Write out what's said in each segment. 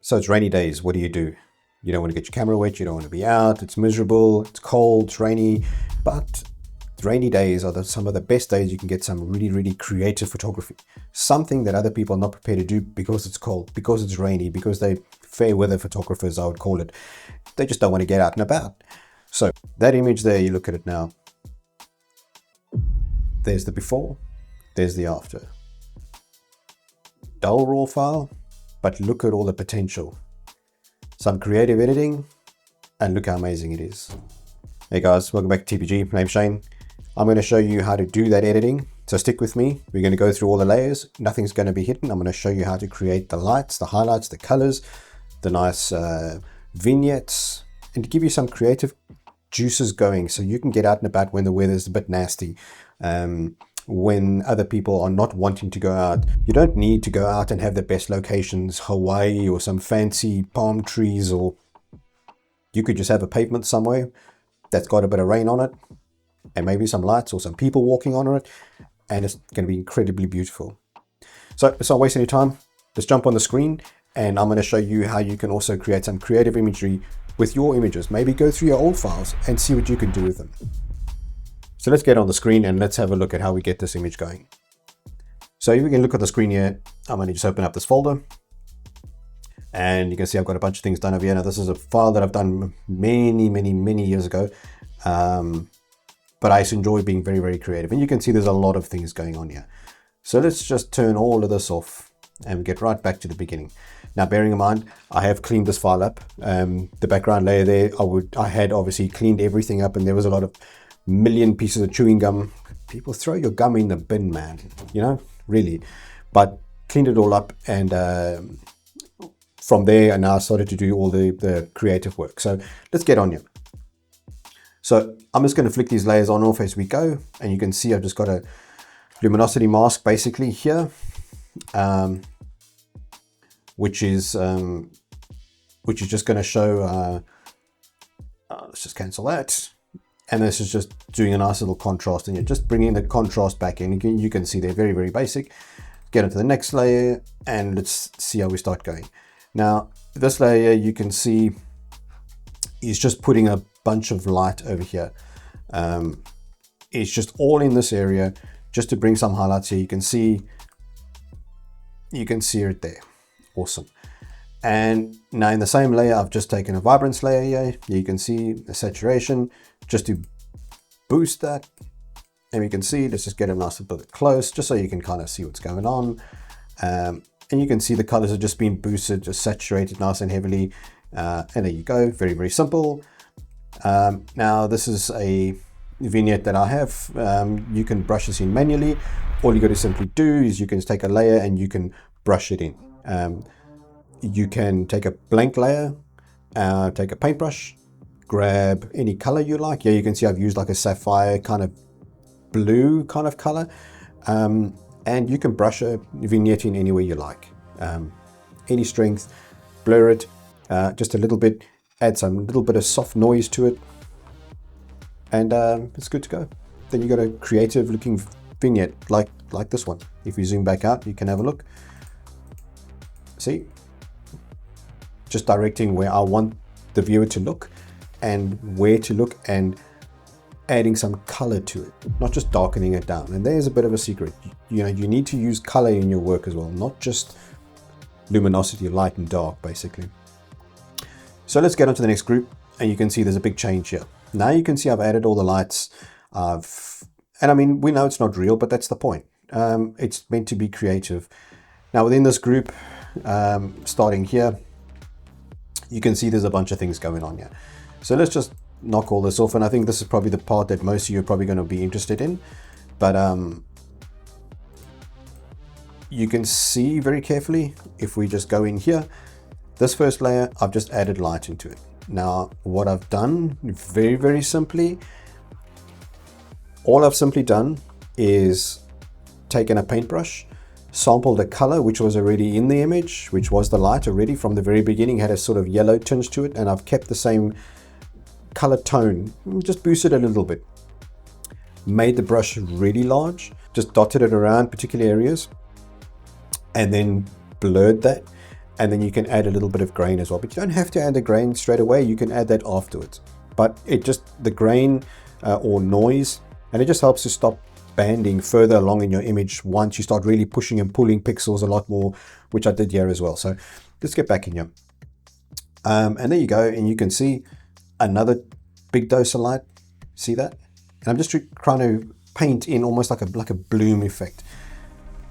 So it's rainy days. What do? You don't want to get your camera wet. You don't want to be out. It's miserable. It's cold. It's rainy. But rainy days are some of the best days you can get some really, really creative photography. Something that other people are not prepared to do because it's cold, because it's rainy, because they're fair weather photographers, I would call it. They just don't want to get out and about. So that image there, you look at it now. There's the before. There's the after. Dull raw file, but look at all the potential. Some creative editing, and look how amazing it is. Hey guys, welcome back to TPG. My name's Shane. I'm going to show you how to do that editing. So stick with me. We're going to go through all the layers. Nothing's going to be hidden. I'm going to show you how to create the lights, the highlights, the colors, the nice vignettes, and to give you some creative juices going so you can get out and about when the weather's a bit nasty. When other people are not wanting to go out. You don't need to go out and have the best locations, Hawaii or some fancy palm trees, or you could just have a pavement somewhere that's got a bit of rain on it and maybe some lights or some people walking on it, and it's going to be incredibly beautiful. So let's not waste any time. Let's jump on the screen and I'm going to show you how you can also create some creative imagery with your images. Maybe go through your old files and see what you can do with them. So let's get on the screen and let's have a look at how we get this image going. So if we can look at the screen here, I'm going to just open up this folder. And you can see I've got a bunch of things done over here. Now this is a file that I've done many years ago. But I enjoy being very, very creative. And you can see there's a lot of things going on here. So let's just turn all of this off and get right back to the beginning. Now, bearing in mind, I have cleaned this file up. The background layer there, I had obviously cleaned everything up, and there was a lot of million pieces of chewing gum. People throw your gum in the bin, man, you know, really. But cleaned it all up, and from there I now started to do all the creative work. So let's get on here. So I'm just going to flick these layers on off as we go, and you can see I've just got a luminosity mask basically here, which is just going to show let's just cancel that. And this is just doing a nice little contrast, and you're just bringing the contrast back in. You can see they're very, very basic. Get into the next layer and let's see how we start going. Now, this layer you can see is just putting a bunch of light over here. It's just all in this area just to bring some highlights here. You can see it there. Awesome. And now in the same layer, I've just taken a vibrance layer here. You can see the saturation just to boost that. And you can see, let's just get a nice little bit close, just so you can kind of see what's going on. And you can see the colors are just being boosted, just saturated nice and heavily. And there you go, very, very simple. Now this is a vignette that I have. You can brush this in manually. All you got to simply do is you can take a layer and you can brush it in. You can take a blank layer, take a paintbrush, grab any color you like. Yeah, you can see I've used like a sapphire kind of blue kind of color. And you can brush a vignette in any way you like. Any strength, blur it just a little bit, add some little bit of soft noise to it, and it's good to go. Then you got a creative looking vignette like this one. If you zoom back out, you can have a look. See? Just directing where I want the viewer to look and where to look, and adding some color to it, not just darkening it down. And there's a bit of a secret. You know, you need to use color in your work as well, not just luminosity, light and dark, basically. So let's get on to the next group, and you can see there's a big change here. Now you can see I've added all the lights. And I mean, we know it's not real, but that's the point. It's meant to be creative. Now within this group, starting here, you can see there's a bunch of things going on here. So let's just knock all this off, and I think this is probably the part that most of you are probably going to be interested in. But you can see very carefully, if we just go in here, this first layer, I've just added light into it. Now what I've done, very, very simply, all I've simply done is taken a paintbrush, sampled a color which was already in the image, which was the light already from the very beginning, had a sort of yellow tinge to it, and I've kept the same color tone, just boosted it a little bit. Made the brush really large, just dotted it around particular areas, and then blurred that, and then you can add a little bit of grain as well, but you don't have to add the grain straight away. You can add that afterwards, but it just, the grain or noise, and it just helps to stop banding further along in your image once you start really pushing and pulling pixels a lot more, which I did here as well. So let's get back in here. And there you go, and you can see another big dose of light. See that? And I'm just trying to paint in almost like a bloom effect,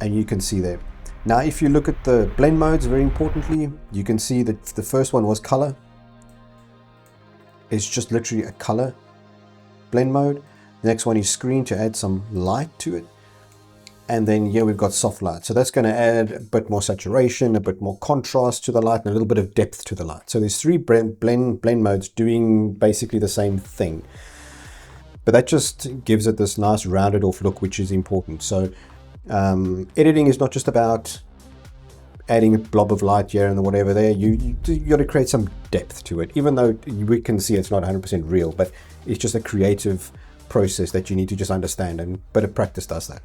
and you can see there. Now if you look at the blend modes, very importantly, you can see that the first one was color. It's just literally a color blend mode. The next one is screen, to add some light to it. And then here we've got soft light. So that's going to add a bit more saturation, a bit more contrast to the light, and a little bit of depth to the light. So there's three blend modes doing basically the same thing. But that just gives it this nice rounded off look, which is important. So editing is not just about adding a blob of light here and whatever there. You got to create some depth to it, even though we can see it's not 100% real, but it's just a creative process that you need to just understand, and a bit of practice does that.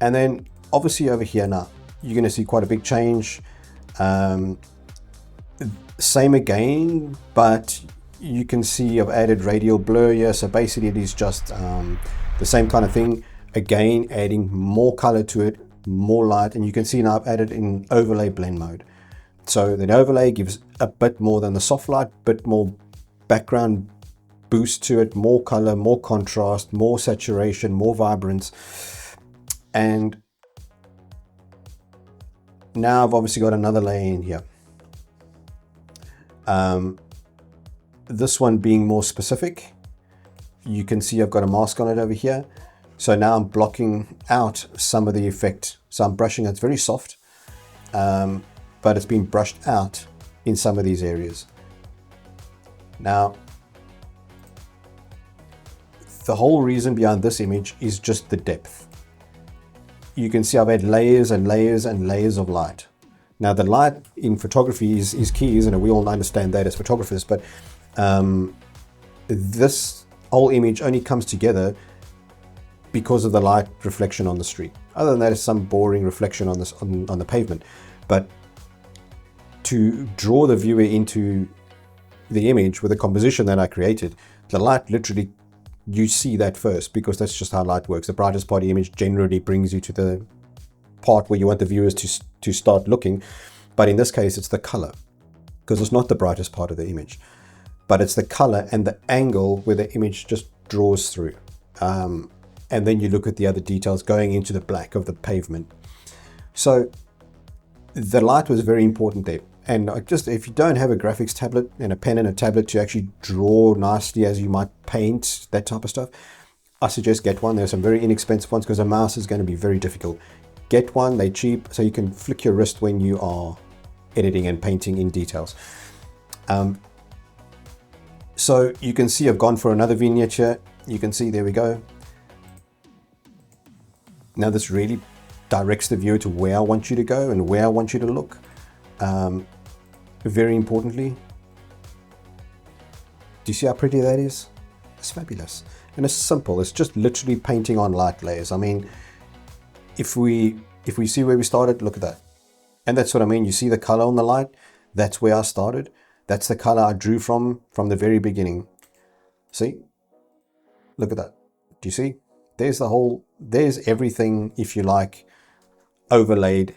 And then obviously over here now, you're going to see quite a big change. Same again, but you can see I've added radial blur here. So basically it is just the same kind of thing. Again, adding more color to it, more light, and you can see now I've added in overlay blend mode. So the overlay gives a bit more than the soft light, bit more background boost to it, more color, more contrast, more saturation, more vibrance. And now I've obviously got another layer in here. This one being more specific. You can see I've got a mask on it over here. So now I'm blocking out some of the effect. So I'm brushing, it's very soft, but it's been brushed out in some of these areas. Now, the whole reason behind this image is just the depth. You can see I've had layers and layers and layers of light. Now the light in photography is key, isn't it? We all understand that as photographers, but this whole image only comes together because of the light reflection on the street. Other than that, it's some boring reflection on this on the pavement. But to draw the viewer into the image with the composition that I created, the light literally, you see that first, because that's just how light works. The brightest part of the image generally brings you to the part where you want the viewers to start looking. But in this case, it's the color, because it's not the brightest part of the image, but it's the color and the angle where the image just draws through. And then you look at the other details going into the black of the pavement. So the light was very important there. And just, if you don't have a graphics tablet and a pen and a tablet to actually draw nicely as you might paint, that type of stuff, I suggest get one. There's some very inexpensive ones, because a mouse is going to be very difficult. Get one, they're cheap, so you can flick your wrist when you are editing and painting in details. So you can see I've gone for another vignette here. You can see, there we go. Now this really directs the viewer to where I want you to go and where I want you to look. Very importantly, do you see how pretty that is? It's fabulous, and it's simple. It's just literally painting on light layers. I mean, if we see where we started, look at that. And that's what I mean. You see the color on the light? That's where I started. That's the color I drew from the very beginning. See? Look at that. Do you see? There's everything, if you like, overlaid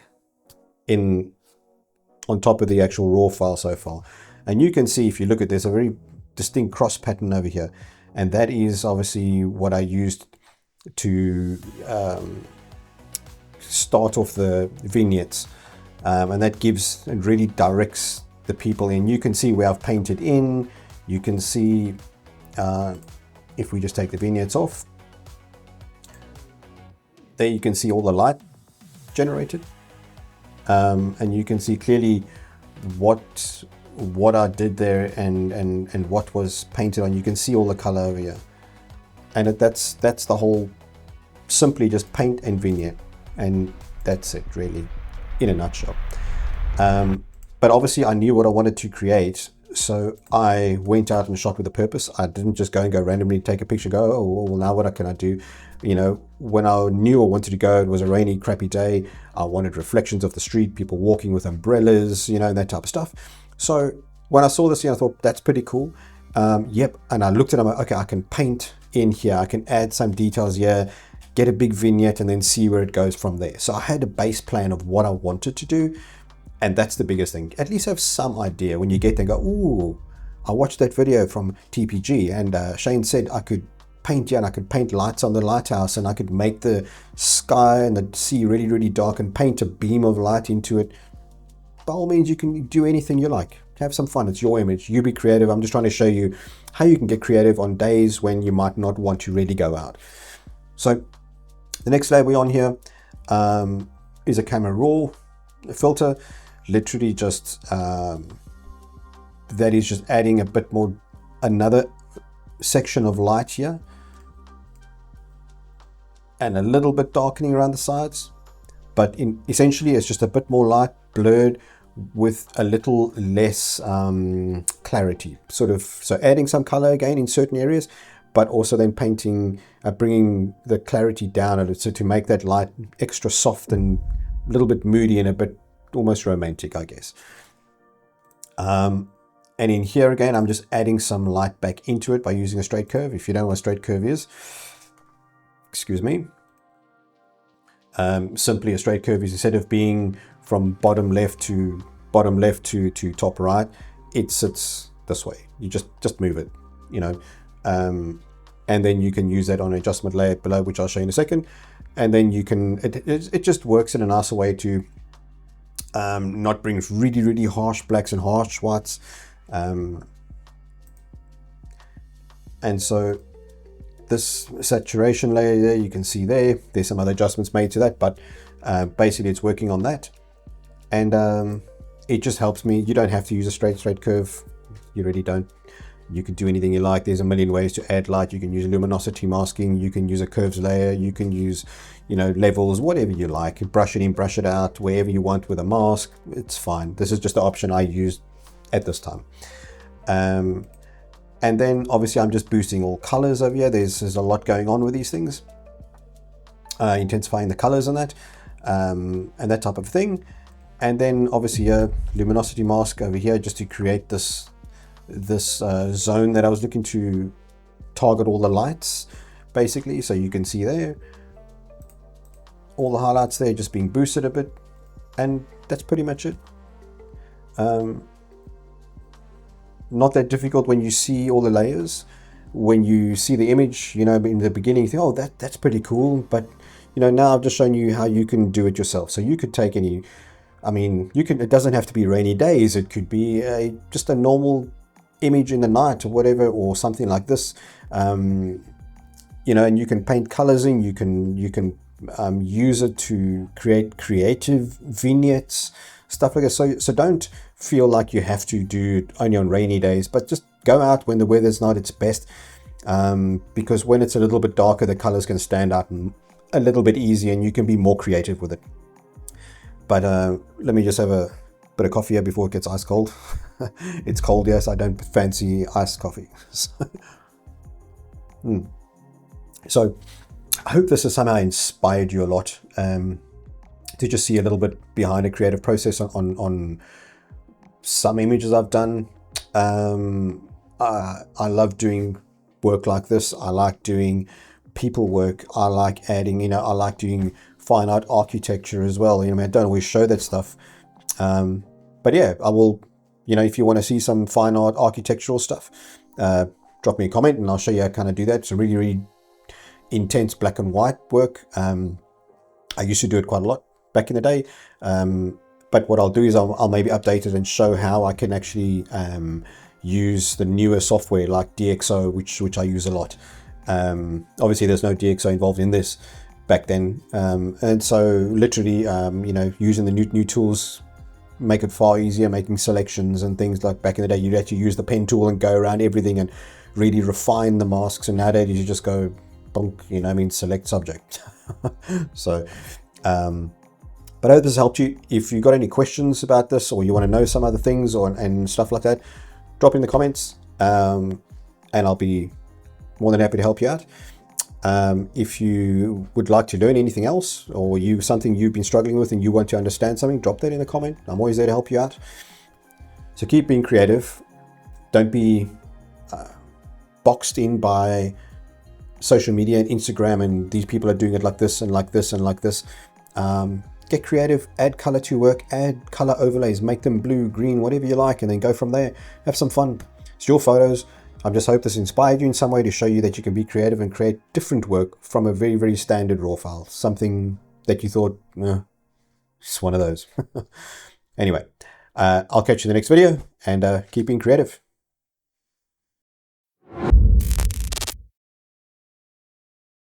on top of the actual raw file so far. And you can see, if you look at this, a very distinct cross pattern over here. And that is obviously what I used to start off the vignettes. And that gives, it really directs the people in. You can see where I've painted in. You can see, if we just take the vignettes off, there you can see all the light generated. And you can see clearly what I did there and what was painted on. You can see all the color over here, and that's the whole. Simply just paint and vignette, and that's it really, in a nutshell. But obviously I knew what I wanted to create, So I went out and shot with a purpose. I didn't just go randomly take a picture, go, oh, well, now what can I do? You know, when I knew I wanted to go, it was a rainy, crappy day. I wanted reflections of the street, people walking with umbrellas, you know, and that type of stuff. So when I saw this, I thought, that's pretty cool. Yep. And I looked at it, I'm like, okay, I can paint in here. I can add some details here, get a big vignette, and then see where it goes from there. So I had a base plan of what I wanted to do. And that's the biggest thing. At least have some idea when you get there and go, ooh, I watched that video from TPG, and Shane said I could paint here, and I could paint lights on the lighthouse, and I could make the sky and the sea really, really dark and paint a beam of light into it. By all means, you can do anything you like. Have some fun. It's your image. You be creative. I'm just trying to show you how you can get creative on days when you might not want to really go out. So the next layer we're on here is a camera raw filter. Literally just that is just adding a bit more, another section of light here, and a little bit darkening around the sides, but essentially it's just a bit more light, blurred with a little less clarity, sort of. So adding some color again in certain areas, but also then painting, bringing the clarity down a little, so to make that light extra soft and a little bit moody and a bit almost romantic, I guess. And in here again, I'm just adding some light back into it by using a straight curve. If you don't know what a straight curve is, excuse me. Simply a straight curve is, instead of being from bottom left to top right, it sits this way. You just move it, you know. And then you can use that on an adjustment layer below, which I'll show you in a second. And then you can, it just works in a nicer way to not bring really, really harsh blacks and harsh whites. And so this saturation layer there, you can see there's some other adjustments made to that, but basically it's working on that. And it just helps me. You don't have to use a straight curve. You really don't. You can do anything you like. There's a million ways to add light. You can use luminosity masking. You can use a curves layer. You can use, you know, levels, whatever you like. Brush it in, brush it out, wherever you want with a mask. It's fine. This is just the option I used at this time. And then obviously I'm just boosting all colors over here. There's a lot going on with these things. Intensifying the colors and that type of thing. And then obviously a luminosity mask over here just to create this zone that I was looking to target all the lights, basically. So you can see there all the highlights there just being boosted a bit, and that's pretty much it. Not that difficult when you see all the layers. When you see the image, you know, in the beginning you think, oh, that's pretty cool, but you know, now I've just shown you how you can do it yourself. So you could take any, I mean, you can, it doesn't have to be rainy days. It could be just a normal image in the night or whatever, or something like this. You know, and you can paint colors in, you can use it to create creative vignettes, stuff like that. So don't feel like you have to do it only on rainy days, but just go out when the weather's not its best, because when it's a little bit darker, the colors can stand out a little bit easier and you can be more creative with it. But let me just have a bit of coffee here before it gets ice cold. It's cold, yes, I don't fancy iced coffee. So I hope this has somehow inspired you a lot, to just see a little bit behind a creative process on some images I've done. I love doing work like this. I like doing people work. I like adding, you know, I like doing fine art architecture as well. You know, I don't always show that stuff. But yeah, I will, you know, if you want to see some fine art architectural stuff, drop me a comment and I'll show you how to kind of do that. It's a really, really intense black and white work. I used to do it quite a lot back in the day. But what I'll do is I'll maybe update it and show how I can actually use the newer software like DxO, which I use a lot. Obviously there's no DxO involved in this back then. And so literally, you know, using the new tools make it far easier, making selections and things. Like back in the day, you'd actually use the pen tool and go around everything and really refine the masks. And nowadays you just go bonk, you know, I mean, select subject. So, but I hope this helped you. If you got any questions about this, or you want to know some other things and stuff like that, drop it in the comments, and I'll be more than happy to help you out. If you would like to learn anything else, or something you've been struggling with and you want to understand something, drop that in the comment. I'm always there to help you out. So keep being creative. Don't be boxed in by social media and Instagram, and these people are doing it like this and like this and like this. Get creative, add color to work, add color overlays, make them blue, green, whatever you like, and then go from there. Have some fun. It's your photos. I just hope this inspired you in some way to show you that you can be creative and create different work from a very, very standard raw file. Something that you thought, it's one of those. Anyway, I'll catch you in the next video, and keep being creative.